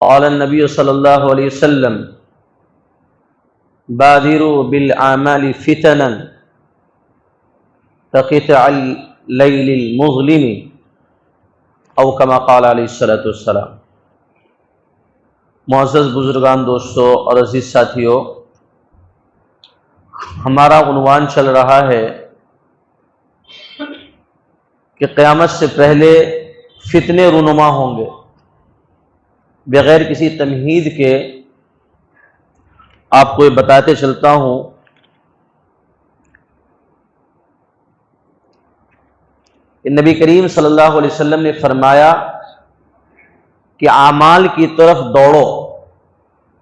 قال النبی صلی اللہ علیہ وسلم بادروا بالاعمال فتنا كقطع اللیل المظلم او کما قال علیہ الصلوۃ والسلام۔ معزز بزرگان، دوستو اور عزیز ساتھیو، ہمارا عنوان چل رہا ہے کہ قیامت سے پہلے فتنے رونما ہوں گے۔ بغیر کسی تمہید کے آپ کو یہ بتاتے چلتا ہوں کہ نبی کریم صلی اللہ علیہ وسلم نے فرمایا کہ اعمال کی طرف دوڑو،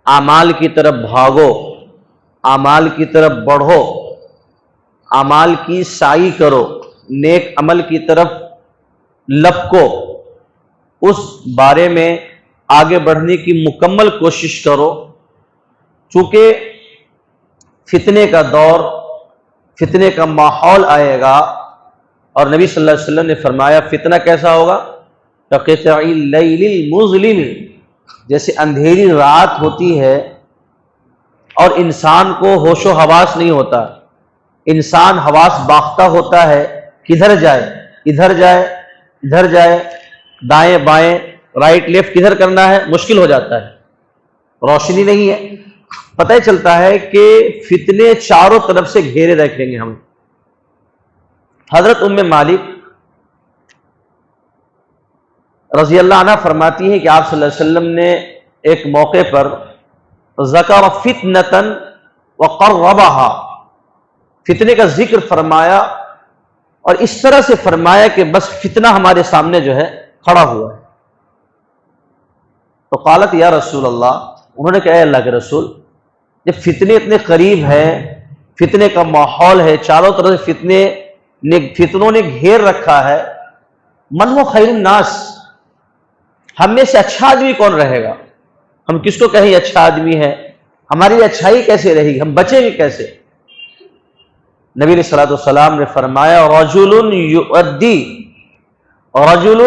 اعمال کی طرف بھاگو، اعمال کی طرف بڑھو، اعمال کی سعی کرو، نیک عمل کی طرف لپکو، اس بارے میں آگے بڑھنے کی مکمل کوشش کرو، چونکہ فتنے کا دور، فتنے کا ماحول آئے گا۔ اور نبی صلی اللہ علیہ وسلم نے فرمایا فتنہ کیسا ہوگا؟ كقطع اللیل المظلم، جیسے اندھیری رات ہوتی ہے اور انسان کو ہوش و حواس نہیں ہوتا، انسان حواس باختہ ہوتا ہے، کدھر جائے، ادھر جائے، ادھر جائے، دائیں بائیں، رائٹ لیفٹ کدھر کرنا ہے مشکل ہو جاتا ہے، روشنی نہیں ہے، پتہ ہی چلتا ہے کہ فتنے چاروں طرف سے گھیرے رکھیں گے ہم۔ حضرت ام مالک رضی اللہ عنہ فرماتی ہیں کہ آپ صلی اللہ علیہ وسلم نے ایک موقع پر ذکر فتنۃ وقربھا، فتنے کا ذکر فرمایا اور اس طرح سے فرمایا کہ بس فتنہ ہمارے سامنے جو ہے کھڑا ہوا ہے۔ تو قالت یا رسول اللہ، انہوں نے کہا اے اللہ کے رسول، جب فتنے اتنے قریب ہیں، فتنے کا ماحول ہے، چاروں طرف سے فتنوں نے گھیر رکھا ہے، من ہو خیر الناس، ہم میں سے اچھا آدمی کون رہے گا؟ ہم کس کو کہیں اچھا آدمی ہے؟ ہماری اچھائی کیسے رہے گی؟ ہم بچیں گے کیسے؟ نبی علیہ الصلوۃ والسلام نے فرمایا رجل یؤدی، رجل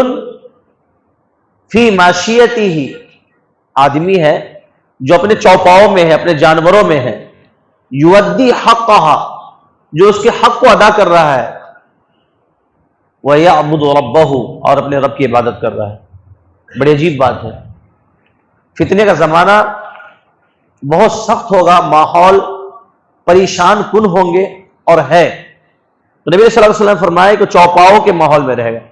فی ماشیتہ، آدمی ہے جو اپنے چوپاؤں میں ہے، اپنے جانوروں میں ہے، یؤدی حقھا، جو اس کے حق کو ادا کر رہا ہے، وَيَعْبُدُ رَبَّهُ، اور اپنے رب کی عبادت کر رہا ہے۔ بڑی عجیب بات ہے، فتنے کا زمانہ بہت سخت ہوگا، ماحول پریشان کن ہوں گے اور ہے۔ تو نبی صلی اللہ علیہ وسلم فرمائے کہ چوپاؤں کے ماحول میں رہے گا،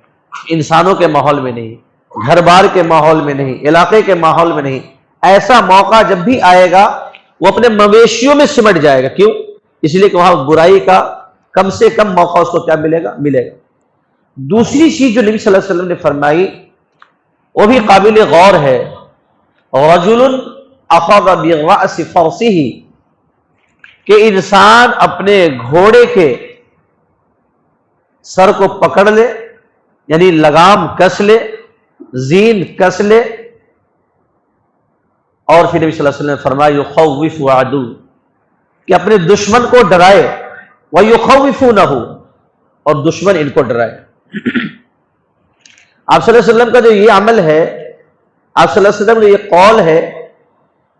انسانوں کے ماحول میں نہیں، گھر بار کے ماحول میں نہیں، علاقے کے ماحول میں نہیں۔ ایسا موقع جب بھی آئے گا وہ اپنے مویشیوں میں سمٹ جائے گا۔ کیوں؟ اس لیے کہ وہاں برائی کا کم سے کم موقع اس کو کیا ملے گا؟ ملے گا۔ دوسری چیز جو نبی صلی اللہ علیہ وسلم نے فرمائی وہ بھی قابل غور ہے، رجل اخذ برأس فرسہ، کہ انسان اپنے گھوڑے کے سر کو پکڑ لے، یعنی لگام کس لے، زین کس لے، اور پھر نبی صلی اللہ علیہ وسلم نے فرمایا یخوف عدو، کہ اپنے دشمن کو ڈرائے، وَيُخَوِّفُونَهُ، اور دشمن ان کو ڈرائے۔ آپ صلی اللہ علیہ وسلم کا جو یہ عمل ہے، آپ صلی اللہ علیہ وسلم کا یہ قول ہے،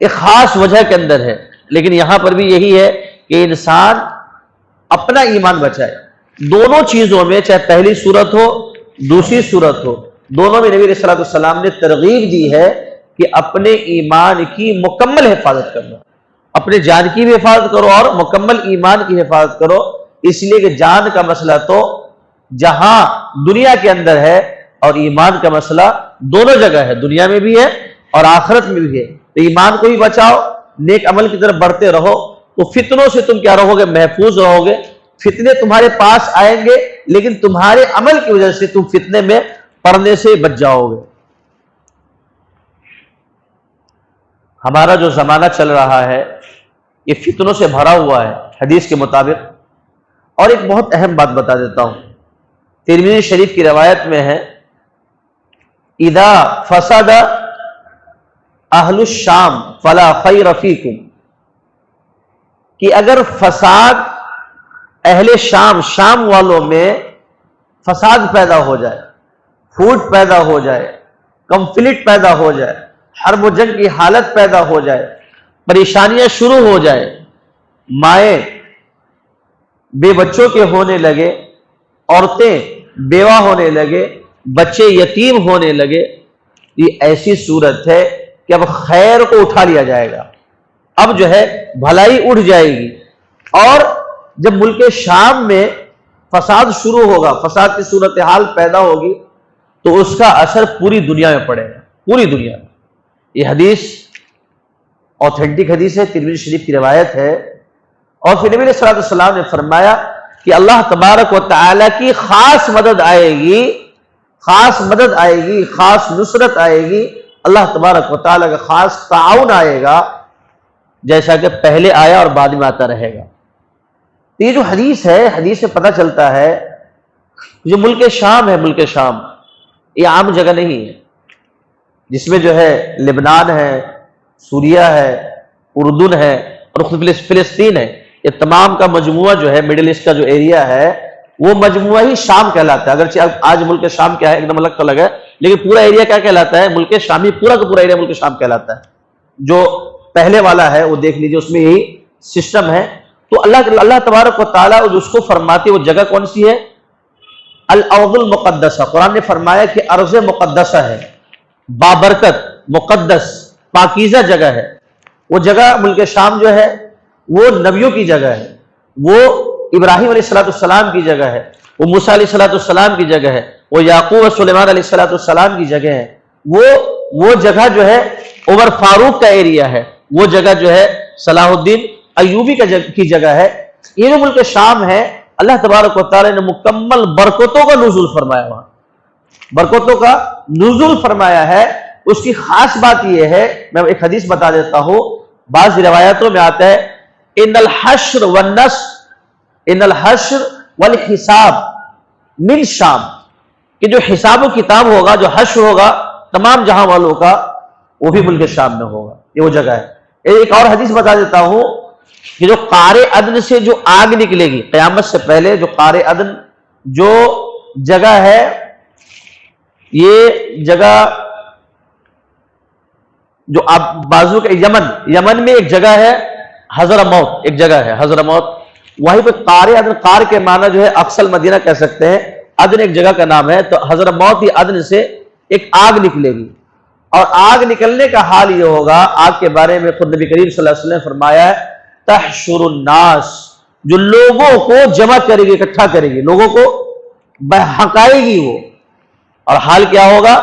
ایک خاص وجہ کے اندر ہے، لیکن یہاں پر بھی یہی ہے کہ انسان اپنا ایمان بچائے۔ دونوں چیزوں میں، چاہے پہلی صورت ہو دوسری صورت ہو، دونوں میں نبی علیہ الصلوۃ والسلام نے ترغیب دی ہے کہ اپنے ایمان کی مکمل حفاظت کرنا، اپنے جان کی بھی حفاظت کرو اور مکمل ایمان کی حفاظت کرو، اس لیے کہ جان کا مسئلہ تو جہاں دنیا کے اندر ہے اور ایمان کا مسئلہ دونوں جگہ ہے، دنیا میں بھی ہے اور آخرت میں بھی ہے۔ تو ایمان کو بھی بچاؤ، نیک عمل کی طرف بڑھتے رہو، تو فتنوں سے تم کیا رہو گے؟ محفوظ رہو گے۔ فتنے تمہارے پاس آئیں گے لیکن تمہارے عمل کی وجہ سے تم فتنے میں پڑنے سے بچ جاؤ گے۔ ہمارا جو زمانہ چل رہا ہے یہ فتنوں سے بھرا ہوا ہے حدیث کے مطابق۔ اور ایک بہت اہم بات بتا دیتا ہوں، ترمذی شریف کی روایت میں ہے اذا فسد اہل الشام فلا خیر فیکم، کہ اگر فساد اہل شام، شام والوں میں فساد پیدا ہو جائے، پھوٹ پیدا ہو جائے، کنفلکٹ پیدا ہو جائے، حرب و جنگ کی حالت پیدا ہو جائے، پریشانیاں شروع ہو جائے، مائیں بے بچوں کے ہونے لگے، عورتیں بیوہ ہونے لگے، بچے یتیم ہونے لگے، یہ ایسی صورت ہے کہ اب خیر کو اٹھا لیا جائے گا، اب جو ہے بھلائی اٹھ جائے گی۔ اور جب ملک شام میں فساد شروع ہوگا، فساد کی صورتحال پیدا ہوگی، تو اس کا اثر پوری دنیا میں پڑے گا، پوری دنیا میں۔ یہ حدیث اوتھینٹک حدیث ہے، ترمذی شریف کی روایت ہے۔ اور پھر نبی صلی اللہ علیہ وسلم نے فرمایا کہ اللہ تبارک و تعالی کی خاص مدد آئے گی، خاص مدد آئے گی، خاص نصرت آئے گی، اللہ تبارک و تعالی کا خاص تعاون آئے گا، جیسا کہ پہلے آیا اور بعد میں آتا رہے گا۔ یہ جو حدیث ہے، حدیث سے پتہ چلتا ہے جو ملک شام ہے، ملک شام یہ عام جگہ نہیں ہے، جس میں جو ہے لبنان ہے، سوریہ ہے، اردن ہے اور فلسطین ہے، یہ تمام کا مجموعہ جو ہے مڈل ایسٹ کا جو ایریا ہے وہ مجموعہ ہی شام کہلاتا ہے۔ اگرچہ آج ملک شام کیا ہے ایک دم الگ تھلگ ہے، لیکن پورا ایریا کیا کہلاتا ہے؟ ملک شامی، پورا کا پورا ایریا ملک شام کہلاتا ہے۔ جو پہلے والا ہے وہ دیکھ لیجئے، اس میں یہی سسٹم ہے۔ تو اللہ تبارک و تعالیٰ اس کو فرماتے، وہ جگہ کون سی ہے؟ الارض المقدسہ۔ قرآن نے فرمایا کہ ارض مقدسہ ہے، بابرکت، مقدس، پاکیزہ جگہ ہے۔ وہ جگہ ملک شام جو ہے وہ نبیوں کی جگہ ہے، وہ ابراہیم علیہ السلام کی جگہ ہے، وہ موسیٰ علیہ السلام کی جگہ ہے، وہ یعقوب و سلیمان علیہ السلام کی جگہ ہے۔ وہ جگہ جو ہے عمر فاروق کا ایریا ہے، وہ جگہ جو ہے صلاح الدین ایوبی کی جگہ ہے۔ یہ جو ملک شام ہے، اللہ تبارک و تعالی نے مکمل برکتوں کا نزول فرمایا، وہاں برکتوں کا نزول فرمایا ہے۔ اس کی خاص بات یہ ہے، میں ایک حدیث بتا دیتا ہوں، بعض روایتوں میں آتا ہے ان الحشر والحساب من شام، کہ جو حساب و کتاب ہوگا، جو حشر ہوگا تمام جہاں والوں کا، وہ بھی ملک شام میں ہوگا۔ یہ وہ جگہ ہے۔ ایک اور حدیث بتا دیتا ہوں کہ جو قار عدن سے جو آگ نکلے گی قیامت سے پہلے، جو قار عدن جو جگہ ہے، یہ جگہ جو آپ بازو کے یمن میں ایک جگہ ہے حضرموت، ایک جگہ ہے حضرموت، وہیں پہ قار عدن، قار کے معنی جو ہے اقصی مدینہ کہہ سکتے ہیں، عدن ایک جگہ کا نام ہے۔ تو حضرموت ہی عدن سے ایک آگ نکلے گی، اور آگ نکلنے کا حال یہ ہوگا، آگ کے بارے میں خود نبی کریم صلی اللہ علیہ وسلم نے فرمایا ہے تحشر الناس، جو لوگوں کو جمع کرے گی، اکٹھا کرے گی، لوگوں کو بہکائے گی وہ۔ اور حال کیا ہوگا؟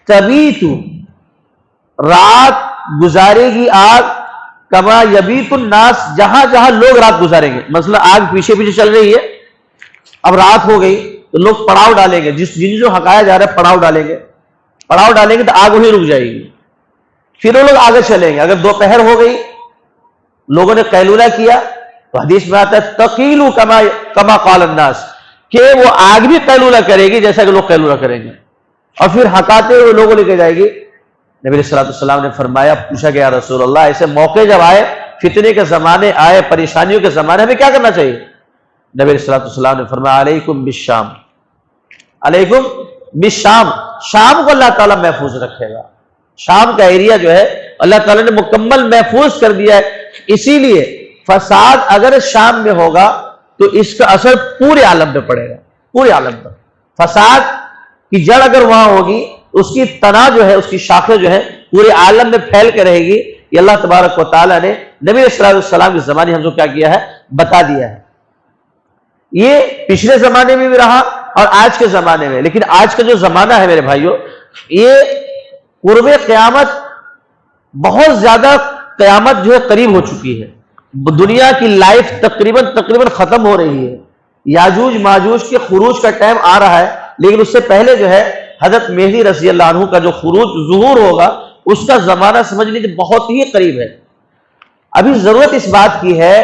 تبیت، رات گزارے گی آگ، کما یبیت الناس، جہاں جہاں لوگ رات گزاریں گے۔ مثلا آگ پیچھے پیچھے چل رہی ہے، اب رات ہو گئی تو لوگ پڑاؤ ڈالیں گے، جن جو ہکایا جا رہا ہے پڑاؤ ڈالیں گے تو آگ وہیں رک جائے گی، پھر وہ لوگ آگے چلیں گے۔ اگر دوپہر ہو گئی، لوگوں نے قیلولہ کیا، تو حدیث میں آتا ہے تقیلوا کما قال الناس، کہ وہ آگ بھی قیلولہ کرے گی جیسا کہ لوگ قیلولہ کریں گے، اور پھر ہکاتے ہوئے لوگوں لے کے جائے گی۔ نبی صلی اللہ علیہ وسلم نے فرمایا، پوچھا کہ یا رسول اللہ، ایسے موقع جب آئے، فتنے کے زمانے آئے، پریشانیوں کے زمانے، ہمیں کیا کرنا چاہیے؟ نبی صلی اللہ علیہ وسلم نے فرمایا علیکم بالشام، علیکم بالشام، شام کو اللہ تعالیٰ محفوظ رکھے گا۔ شام کا ایریا جو ہے اللہ تعالیٰ نے مکمل محفوظ کر دیا ہے۔ اسی لیے فساد اگر شام میں ہوگا تو اس کا اثر پورے عالم پہ پڑے گا، پورے عالم پر۔ فساد کی جڑ اگر وہاں ہوگی، اس کی تنا جو ہے، اس کی شاخیں جو ہے پورے عالم میں پھیل کے رہے گی۔ یہ اللہ تبارک و تعالیٰ نے نبی صلی اللہ علیہ وسلم کے زمانے ہم کو کیا کیا ہے؟ بتا دیا ہے۔ یہ پچھلے زمانے میں بھی رہا اور آج کے زمانے میں، لیکن آج کا جو زمانہ ہے میرے بھائیوں، یہ قرب قیامت، بہت زیادہ قیامت جو ہے قریب ہو چکی ہے۔ دنیا کی لائف تقریباً ختم ہو رہی ہے۔ یاجوج ماجوج کے خروج کا ٹائم آ رہا ہے، لیکن اس سے پہلے جو ہے حضرت مہدی رضی اللہ عنہ کا جو ظہور ہوگا، اس کا زمانہ سمجھ لیجیے بہت ہی قریب ہے۔ ابھی ضرورت اس بات کی ہے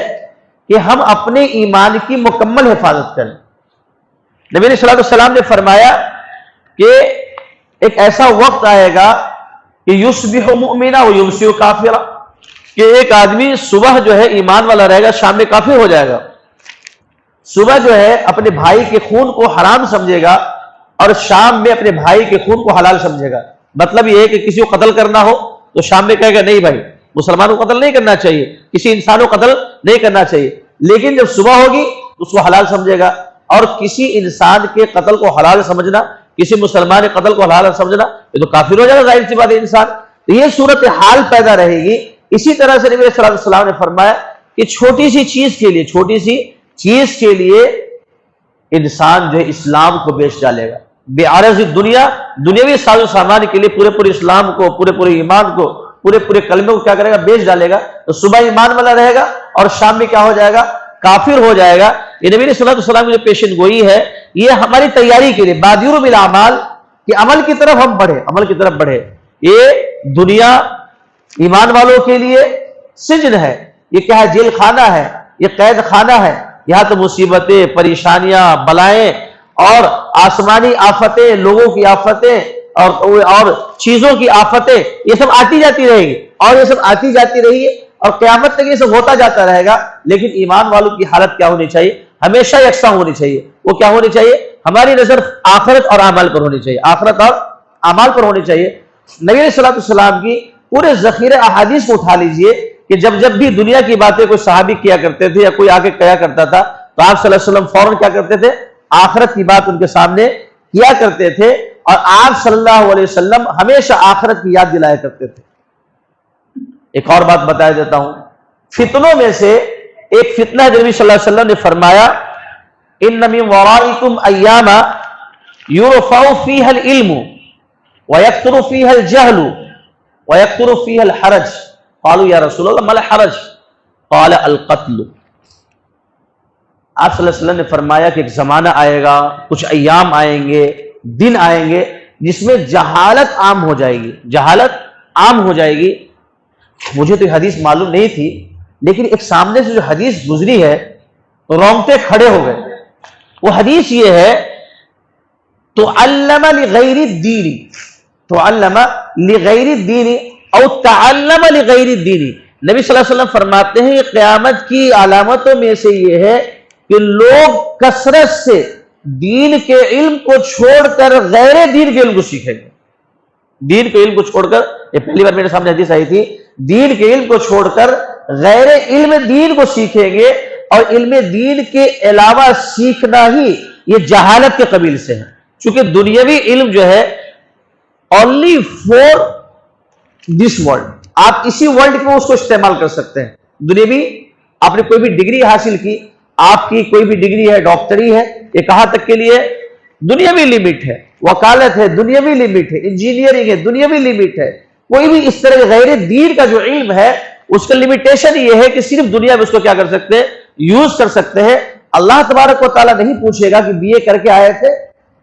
کہ ہم اپنے ایمان کی مکمل حفاظت کریں۔ نبی صلی اللہ علیہ وسلم نے فرمایا کہ ایک ایسا وقت آئے گا کہ یصبح مؤمنا و یمسی کافرا، کہ ایک آدمی صبح جو ہے ایمان والا رہے گا، شام میں کافر ہو جائے گا۔ صبح جو ہے اپنے بھائی کے خون کو حرام سمجھے گا اور شام میں اپنے بھائی کے خون کو حلال سمجھے گا۔ مطلب یہ ہے کہ کسی کو قتل کرنا ہو تو شام میں کہے گا نہیں بھائی مسلمانوں کو قتل نہیں کرنا چاہیے، کسی انسان کو قتل نہیں کرنا چاہیے، لیکن جب صبح ہوگی اس کو حلال سمجھے گا، اور کسی انسان کے قتل کو حلال سمجھنا، کسی مسلمان کے قتل کو حلال سمجھنا، یہ تو کافر ہو جائے گا ظاہر سی بات ہے انسان. تو یہ صورتحال پیدا رہے گی. اسی طرح سے نبی صلی اللہ علیہ وسلم نے فرمایا کہ چھوٹی سی چیز کے لیے انسان جو ہے اسلام کو بیچ ڈالے گا، بے عرض دنیا، دنیاوی ساز و سامان کے لیے پورے اسلام کو، پورے ایمان کو، پورے کلمے کو کیا کرے گا؟ بیچ ڈالے گا. تو صبح ایمان والا رہے گا اور شام میں کیا ہو جائے گا؟ کافر ہو جائے گا. یہ نبی صلی اللہ علیہ وسلم کی جو پیشن گوئی ہے یہ ہماری تیاری کے لیے، بادروا بالاعمال، کہ عمل کی طرف ہم بڑھے. یہ دنیا ایمان والوں کے لیے سجن ہے، یہ کیا ہے؟ جیل خانہ ہے، یہ قید خانہ ہے. یہاں تو مصیبتیں، پریشانیاں، بلائیں اور آسمانی آفتیں، لوگوں کی آفتیں اور چیزوں کی آفتیں، یہ سب آتی جاتی رہے گی، اور یہ سب آتی جاتی رہی ہے اور قیامت تک یہ سب ہوتا جاتا رہے گا. لیکن ایمان والوں کی حالت کیا ہونی چاہیے؟ ہمیشہ یکساں ہونی چاہیے. وہ کیا ہونی چاہیے؟ ہماری نظر آخرت اور اعمال پر ہونی چاہیے، آخرت اور اعمال پر ہونی چاہیے. نبی علیہ الصلوۃ والسلام کی پورے ذخیرے احادیث کو اٹھا لیجئے کہ جب بھی دنیا کی باتیں کوئی صحابی کیا کرتے تھے یا کوئی آگے کیا کرتا تھا تو آپ صلی اللہ علیہ وسلم فوراً کیا کرتے تھے؟ آخرت کی بات ان کے سامنے کیا کرتے تھے، اور آپ صلی اللہ علیہ وسلم ہمیشہ آخرت کی یاد دلایا کرتے تھے. ایک اور بات بتا دیتا ہوں، فتنوں میں سے ایک فتنہ ہے نبی صلی اللہ علیہ وسلم نے فرمایا ان من ورائکم ایام یرفع فیہا العلم ویکثر فیہا الجہل ویکثر فیہا الحرج. قالوا یا رسول اللہ ما الحرج؟ قال القتل. آپ صلی اللہ علیہ وسلم نے فرمایا کہ ایک زمانہ آئے گا، کچھ ایام آئیں گے، دن آئیں گے جس میں جہالت عام ہو جائے گی. مجھے تو یہ حدیث معلوم نہیں تھی، لیکن ایک سامنے سے جو حدیث گزری ہے رونگٹے کھڑے ہو گئے. وہ حدیث یہ ہے تعلم لغیر الدین او تعلم لغیر الدین. نبی صلی اللہ علیہ وسلم فرماتے ہیں کہ قیامت کی علامتوں میں سے یہ ہے کہ لوگ کثرت سے دین کے علم کو چھوڑ کر غیر دین کے علم کو سیکھیں گے. دین کے علم کو چھوڑ کر، یہ پہلی بار میرے سامنے حدیث آئی تھی، دین کے علم کو چھوڑ کر غیر علم دین کو سیکھیں گے، اور علم دین کے علاوہ سیکھنا ہی یہ جہالت کے قبیل سے ہے. چونکہ دنیاوی علم جو ہے only for this world، آپ اسی ورلڈ میں اس کو استعمال کر سکتے ہیں. دنیاوی آپ نے کوئی بھی ڈگری حاصل کی، آپ کی کوئی بھی ڈگری ہے، ڈاکٹری ہے، یہ کہاں تک کے لیے؟ دنیاوی لمٹ ہے. وکالت ہے، دنیاوی لمٹ ہے. انجینئرنگ ہے، دنیاوی لمٹ ہے. کوئی بھی اس طرح غیر دین کا جو علم ہے اس کا لمیٹیشن یہ ہے کہ صرف دنیا میں اس کو کیا کر سکتے ہیں؟ یوز کر سکتے ہیں. اللہ تبارک و تعالیٰ نہیں پوچھے گا کہ بی اے کر کے آئے تھے،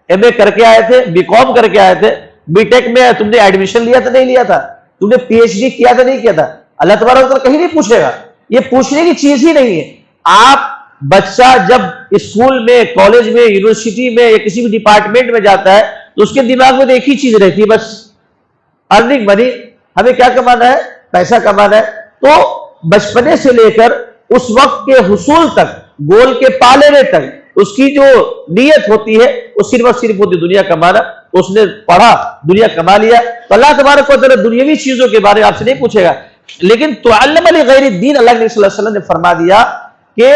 ایم اے کر کے آئے تھے، بی کام کر کے آئے تھے، بی ٹیک میں تم نے ایڈمیشن لیا تھا نہیں لیا تھا، تم نے پی ایچ ڈی کیا تھا نہیں کیا تھا. اللہ تبارک و تعالیٰ کہیں نہیں پوچھے گا، یہ پوچھنے کی چیز ہی نہیں ہے. آپ بچہ جب اسکول میں، کالج میں، یونیورسٹی میں یا کسی بھی ڈپارٹمنٹ میں جاتا ہے تو اس کے دماغ میں ایک ہی چیز رہتی ہے، بس ارننگ منی، ہمیں کیا کمانا ہے؟ پیسہ کمانا ہے. تو بچپنے سے لے کر اس وقت کے حصول تک، گول کے پا لینے تک اس کی جو نیت ہوتی ہے وہ صرف ہوتی دنیا کمانا. اس نے پڑھا، دنیا کما لیا، تو اللہ تبارک و تعالیٰ دنیاوی چیزوں کے بارے میں آپ سے نہیں پوچھے گا. لیکن تعلم لغیر الدین، اللہ کے صلی اللہ علیہ وسلم نے فرما دیا کہ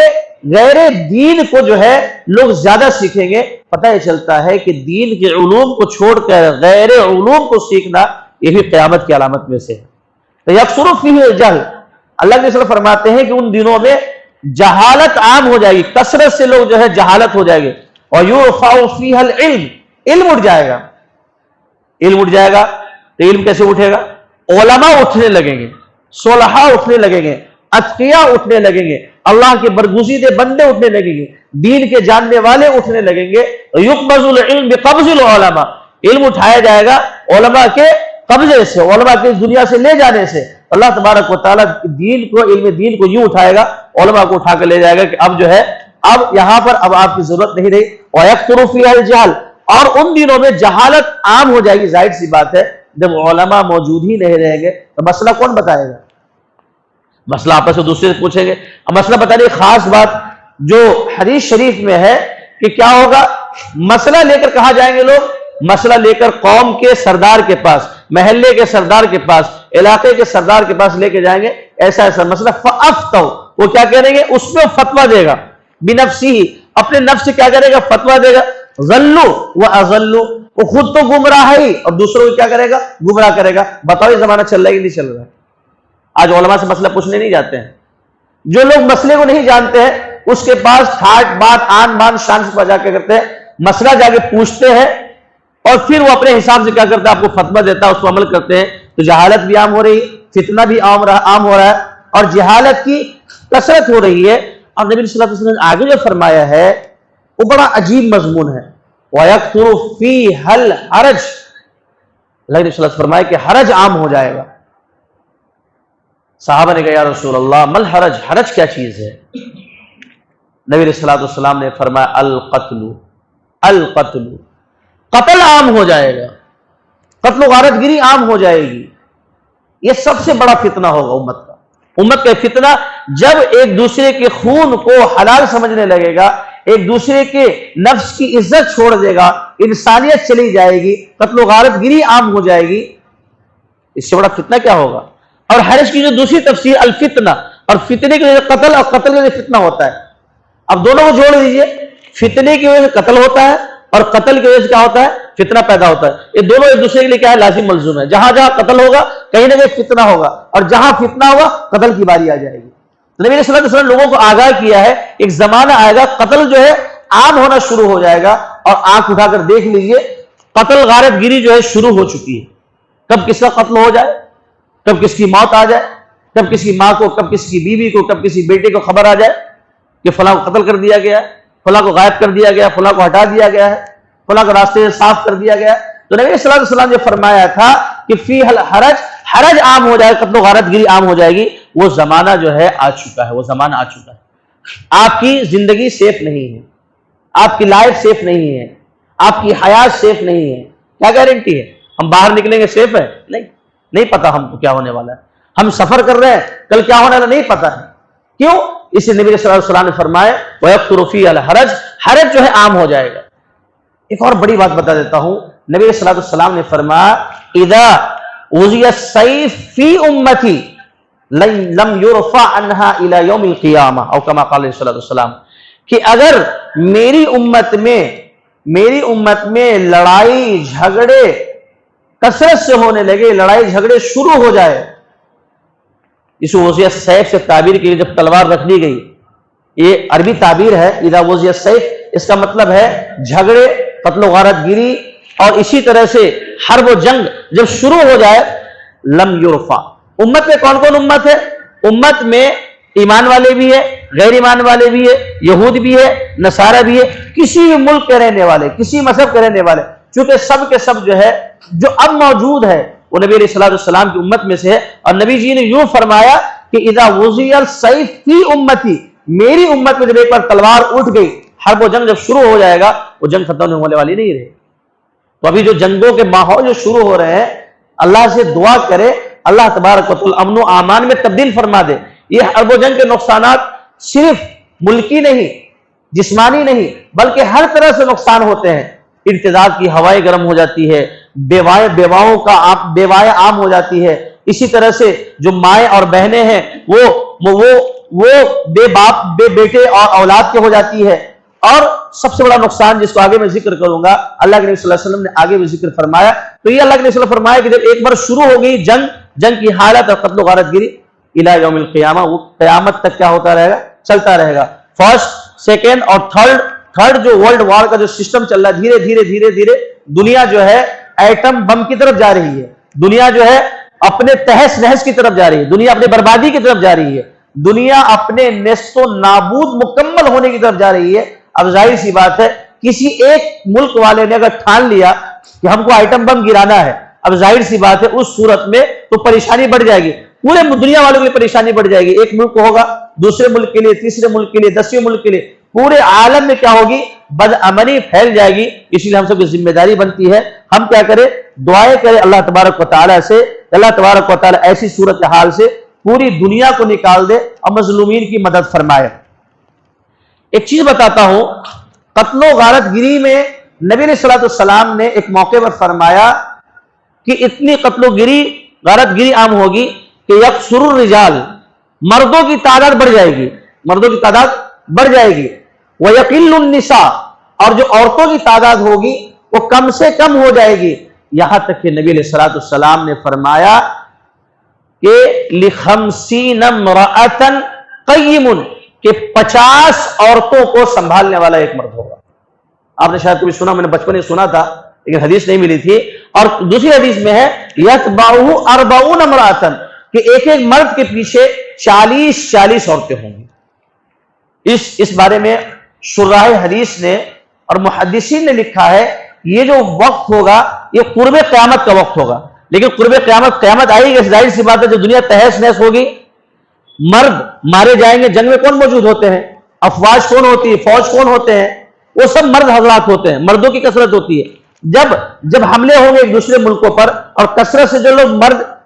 غیر دین کو جو ہے لوگ زیادہ سیکھیں گے. پتہ یہ چلتا ہے کہ دین کے علوم کو چھوڑ کر غیر علوم کو سیکھنا یہ بھی قیامت کی علامت میں سے ہے. یکثر فیہ الجہل، اللہ کے رسول فرماتے ہیں کہ ان دنوں میں جہالت عام ہو جائے گی، کثرت سے لوگ جو ہے جہالت ہو جائے گی. اور یرفع فیہ العلم، علم اٹھ جائے گا. علم اٹھ جائے گا تو علم کیسے اٹھے گا؟ علماء اٹھنے لگیں گے، صلحاء اٹھنے لگیں گے، اتقیاء اٹھنے لگیں گے، اللہ کے برگزیدہ بندے اٹھنے لگیں گے، دین کے جاننے والے اٹھنے لگیں گے. یقبض العلم بقبض العلماء، علم اٹھایا جائے گا علماء کے قبضے سے، علماء کے دنیا سے لے جانے سے. اللہ تبارک و تعالیٰ دین کو، علم دین کو یوں اٹھائے گا، علماء کو اٹھا کر لے جائے گا کہ اب جو ہے اب یہاں پر اب آپ کی ضرورت نہیں رہی. وَيَكْثُرُ فِيهَا الْجَهْلُ، اور ان دنوں میں جہالت عام ہو جائے گی. ظاہر سی بات ہے جب علماء موجود ہی نہیں رہیں گے تو مسئلہ کون بتائے گا؟ مسئلہ آپس سے دوسرے سے پوچھیں گے. اب مسئلہ بتانے کی خاص بات جو حدیث شریف میں ہے کہ کیا ہوگا، مسئلہ لے کر کہاں جائیں گے لوگ؟ مسئلہ لے کر قوم کے سردار کے پاس. محلے کے سردار کے پاس، علاقے کے سردار کے پاس لے کے جائیں گے، ایسا ایسا مسئلہ، فافتو، وہ کیا کریں گے؟ اس میں فتویٰ دے گا، بنفسی، اپنے نفس سے کیا کرے گا؟ فتویٰ دے گا، ضلوا واضلوا، وہ خود تو گمراہ ہے اور دوسروں کو کیا کرے گا؟ گمراہ کرے گا۔ بتاؤ یہ زمانہ چل رہا ہے کہ نہیں چل رہا ہے؟ آج علماء سے مسئلہ پوچھنے نہیں جاتے ہیں، جو لوگ مسئلے کو نہیں جانتے ہیں اس کے پاس ٹھاٹ بات آن بان شان سے جا کے کرتے ہیں، مسئلہ جا کے پوچھتے ہیں اور پھر وہ اپنے حساب سے کیا کرتا ہے؟ آپ کو فتویٰ دیتا ہے، اس کو عمل کرتے ہیں، تو جہالت بھی عام ہو رہی، فتنہ بھی عام ہو رہا ہے، اور جہالت کی کثرت ہو رہی ہے۔ اور نبی صلی اللہ علیہ وسلم نے آگے جو فرمایا ہے وہ بڑا عجیب مضمون ہے، وَيَكْثُرُ فِيهَا الْحَرَجُ، اللہ نے صلی اللہ علیہ وسلم فرمایا کہ حرج عام ہو جائے گا۔ صحابہ نے کہا یا رسول اللہ مل حرج، حرج کیا چیز ہے؟ نبی علیہ الصلوۃ والسلام نے فرمایا القتل، القتل، قتل عام ہو جائے گا، قتل و غارت گری عام ہو جائے گی۔ یہ سب سے بڑا فتنہ ہوگا امت کا، امت کا فتنہ جب ایک دوسرے کے خون کو حلال سمجھنے لگے گا، ایک دوسرے کے نفس کی عزت چھوڑ دے گا، انسانیت چلی جائے گی، قتل و غارت گری عام ہو جائے گی، اس سے بڑا فتنہ کیا ہوگا؟ اور حرج کی جو دوسری تفسیر الفتنہ، اور فتنے کی وجہ سے قتل اور قتل کی وجہ سے فتنہ ہوتا ہے۔ اب دونوں کو جوڑ دیجئے، فتنے کی وجہ سے قتل ہوتا ہے اور قتل کی وجہ سے کیا ہوتا ہے؟ فتنہ پیدا ہوتا ہے۔ یہ دونوں ایک دوسرے کے لیے کیا ہے؟ لازم ملزوم ہے۔ جہاں جہاں قتل ہوگا کہیں نہ کہیں فتنہ ہوگا، اور جہاں فتنہ ہوگا قتل کی باری آ جائے گی۔ نبی صلی اللہ علیہ وسلم نے لوگوں کو آگاہ کیا ہے ایک زمانہ آئے گا قتل جو ہے عام ہونا شروع ہو جائے گا، اور آنکھ اٹھا کر دیکھ لیجئے قتل غارت گری جو ہے شروع ہو چکی ہے۔ کب کس کا قتل ہو جائے، کب کس کی موت آ جائے، کب کسی ماں کو، کب کسی کی بیوی کو، کب کسی بیٹے کو خبر آ جائے کہ فلاں کو قتل کر دیا گیا ہے، فلاں کو غائب کر دیا گیا، فلاں کو ہٹا دیا گیا ہے، فلاں کو راستے سے صاف کر دیا گیا ہے۔ تو نبی صلی اللہ علیہ وسلم نے فرمایا تھا کہ فی الحرج، حرج عام ہو جائے، قتل و غارت گری عام ہو جائے گی، وہ زمانہ جو ہے آ چکا ہے، وہ زمانہ آ چکا ہے۔ آپ کی زندگی سیف نہیں ہے، آپ کی لائف سیف نہیں ہے، آپ کی حیات سیف نہیں ہے۔ کیا گارنٹی ہے ہم باہر نکلیں گے سیف ہے؟ نہیں پتا ہم کو کیا ہونے والا ہے، ہم سفر کر رہے ہیں کل کیا ہونے والا نہیں پتا ہے۔ کیوں؟ اس لیے نبی صلی اللہ علیہ وسلم نے فرمایا وَيَكْثُرُ فِيهَا الْحَرَجُ، حرج جو ہے عام ہو جائے گا۔ ایک اور بڑی بات بتا دیتا ہوں، نبی صلی اللہ علیہ وسلم نے فرمایا اِذَا اُوذِيَ السَّيْفُ فِي أُمَّتِي لَمْ يُرْفَعْ عَنْهَا إِلَى يَوْمِ الْقِيَامَةِ أو كما قال صلی اللہ علیہ وسلم، کہ اگر میری امت میں لڑائی جھگڑے کثرت سے ہونے لگے، لڑائی جھگڑے شروع ہو جائے، اس وضع سیف سے تعبیر کے لیے جب تلوار رکھ دی گئی، یہ عربی تعبیر ہے اذا وضع السیف، اس کا مطلب ہے جھگڑے، قتل و غارت گری، اور اسی طرح سے حرب و جنگ جب شروع ہو جائے، لم یرفع، امت میں کون کون امت ہے؟ امت میں ایمان والے بھی ہے، غیر ایمان والے بھی ہے، یہود بھی ہے، نصارہ بھی ہے، کسی بھی ملک کے رہنے والے، کسی مذہب کے رہنے والے، چونکہ سب کے سب جو ہے جو اب موجود ہے وہ نبی علیہ الصلوۃ والسلام کی امت میں سے ہے۔ اور نبی جی نے یوں فرمایا کہ اذا وضع السیف فی امتی، میری امت میں جب ایک بار تلوار اٹھ گئی، حرب و جنگ جب شروع ہو جائے گا، وہ جنگ ختم ہونے والی نہیں رہے۔ تو ابھی جو جنگوں کے ماحول جو شروع ہو رہے ہیں، اللہ سے دعا کرے اللہ تبارک و تعالی امن و امان میں تبدیل فرما دے۔ یہ حرب و جنگ کے نقصانات صرف ملکی نہیں، جسمانی نہیں، بلکہ ہر طرح سے نقصان ہوتے ہیں۔ ارتداد کی ہوائیں گرم ہو جاتی ہے، بیوائیں عام ہو جاتی ہے، اسی طرح سے جو مائیں اور بہنیں ہیں وہ بے باپ، بے بیٹے اور اولاد کے ہو جاتی ہے۔ اور سب سے بڑا نقصان جس کو آگے میں ذکر کروں گا، اللہ کے نبی صلی اللہ علیہ وسلم نے آگے بھی ذکر فرمایا، تو یہ اللہ کے نبی صلی اللہ علیہ وسلم نے فرمایا کہ جب ایک بار شروع ہو گئی جنگ کی حالت اور قتل و غارت گری، الی یوم القیامہ، وہ قیامت تک کیا ہوتا رہے گا؟ چلتا رہے گا۔ فرسٹ، سیکنڈ اور تھرڈ جو ورلڈ وار کا جو سسٹم چل رہا ہے، دھیرے دھیرے دنیا جو ہے ایٹم بم کی طرف جا رہی ہے، دنیا جو ہے اپنے تہس نہس کی طرف جا رہی ہے، دنیا اپنے بربادی کی طرف جا رہی ہے، دنیا اپنے نیست و نابود مکمل ہونے کی طرف جا رہی ہے۔ اب ظاہر سی بات ہے کسی ایک ملک والے نے اگر ٹھان لیا کہ ہم کو ایٹم بم گرانا ہے، اب ظاہر سی بات ہے اس صورت میں تو پریشانی بڑھ جائے گی، پورے دنیا والوں کے لیے پریشانی بڑھ جائے گی۔ ایک ملک کو ہوگا، دوسرے ملک کے لیے، تیسرے ملک کے لیے، 10ویں ملک کے لیے، پورے عالم میں کیا ہوگی؟ بد امنی پھیل جائے گی۔ اس لیے ہم سب کی ذمہ داری بنتی ہے ہم کیا کریں؟ دعائیں کریں اللہ تبارک و تعالیٰ سے، اللہ تبارک و تعالیٰ ایسی صورتحال سے پوری دنیا کو نکال دے اور مظلومین کی مدد فرمائے۔ ایک چیز بتاتا ہوں، قتل و غارت گری میں نبی علیہ الصلوۃ والسلام نے ایک موقع پر فرمایا کہ اتنی قتل و گری غارت گری عام ہوگی کہ یکثر الرجال، مردوں کی تعداد بڑھ جائے گی، مردوں کی تعداد بڑھ جائے گی، وَيَقِلُّ النِّسَاء، اور جو عورتوں کی تعداد ہوگی وہ کم سے کم ہو جائے گی، یہاں تک کہ نبی علیہ الصلوۃ والسلام نے فرمایا کہ لِخَمْسِينَ امْرَأَةً قَيِّمٌ، کہ 50 عورتوں کو سنبھالنے والا ایک مرد ہوگا۔ آپ نے شاید کبھی سنا، میں نے بچپن میں سنا تھا لیکن حدیث نہیں ملی تھی۔ اور دوسری حدیث میں ہے یتبعہ 40 امرأۃ، کہ ایک ایک مرد کے پیچھے 40 عورتیں ہوں گی۔ اس بارے میں شراح حدیث نے اور محدثین نے لکھا ہے یہ جو وقت ہوگا یہ قرب قیامت کا وقت ہوگا، لیکن قرب قیامت آئے گی، ظاہر سی بات ہے جو دنیا تہس نہس ہوگی، مرد مارے جائیں گے۔ جنگ میں کون موجود ہوتے ہیں؟ افواج کون ہوتی ہے؟ فوج کون ہوتے ہیں؟ وہ سب مرد حضرات ہوتے ہیں، مردوں کی کثرت ہوتی ہے۔ جب حملے ہوں گے ایک دوسرے ملکوں پر اور کثرت سے جو لوگ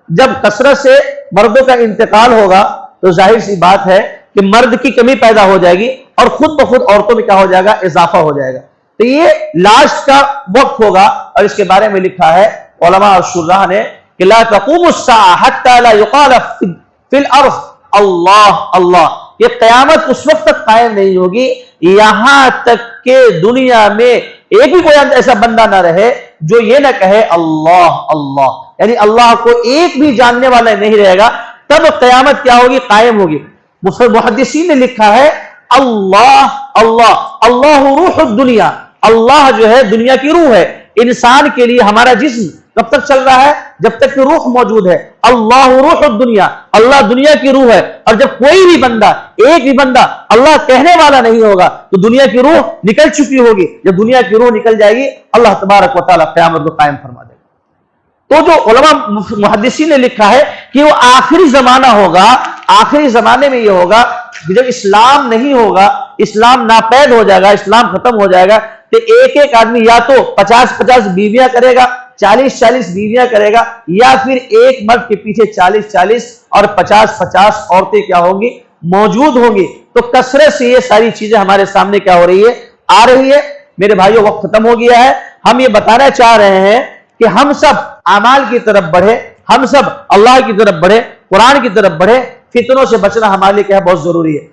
جب کثرت سے مردوں کا انتقال ہوگا تو ظاہر سی بات ہے کہ مرد کی کمی پیدا ہو جائے گی اور خود بخود عورتوں میں کیا ہو جائے گا؟ اضافہ ہو جائے گا۔ تو یہ لاسٹ کا وقت ہوگا، اور اس کے بارے میں لکھا ہے علماء اور شراح نے کہ لا تقوم الساعة حتى لا يقال في الارض اللہ اللہ، یہ قیامت اس وقت تک قائم نہیں ہوگی یہاں تک کہ دنیا میں ایک بھی کوئی ایسا بندہ نہ رہے جو یہ نہ کہے اللہ اللہ، یعنی اللہ کو ایک بھی جاننے والا نہیں رہے گا، تب قیامت کیا ہوگی؟ قائم ہوگی۔ محدثین نے لکھا ہے اللہ اللہ اللہ روح الدنیا، اللہ جو ہے دنیا کی روح ہے۔ انسان کے لیے ہمارا جسم کب تک چل رہا ہے؟ جب تک کہ روح موجود ہے۔ اللہ روح الدنیا، اللہ دنیا کی روح ہے، اور جب کوئی بھی بندہ ایک بھی بندہ اللہ کہنے والا نہیں ہوگا تو دنیا کی روح نکل چکی ہوگی۔ جب دنیا کی روح نکل جائے گی اللہ تبارک و تعالیٰ قیامت کو قائم فرما دے گا۔ تو جو علماء محدثین نے لکھا ہے کہ وہ آخری زمانہ ہوگا، آخری زمانے میں یہ ہوگا کہ جب اسلام نہیں ہوگا، اسلام ناپید ہو جائے گا، اسلام ختم ہو جائے گا، تو ایک ایک آدمی یا تو 50 بیویاں کرے گا، 40 بیویاں کرے گا، یا پھر ایک مرد کے پیچھے 40 اور 50 عورتیں کیا ہوں گی؟ موجود ہوں گی۔ تو کثرت سے یہ ساری چیزیں ہمارے سامنے کیا ہو رہی ہے؟ آ رہی ہے۔ میرے بھائیوں وقت ختم ہو گیا ہے، ہم یہ بتانا چاہ رہے ہیں کہ ہم سب اعمال کی طرف بڑھے، ہم سب اللہ کی طرف بڑھے، قرآن کی طرف بڑھے، فتنوں سے بچنا ہمارے لیے کیا ہے؟ بہت ضروری ہے۔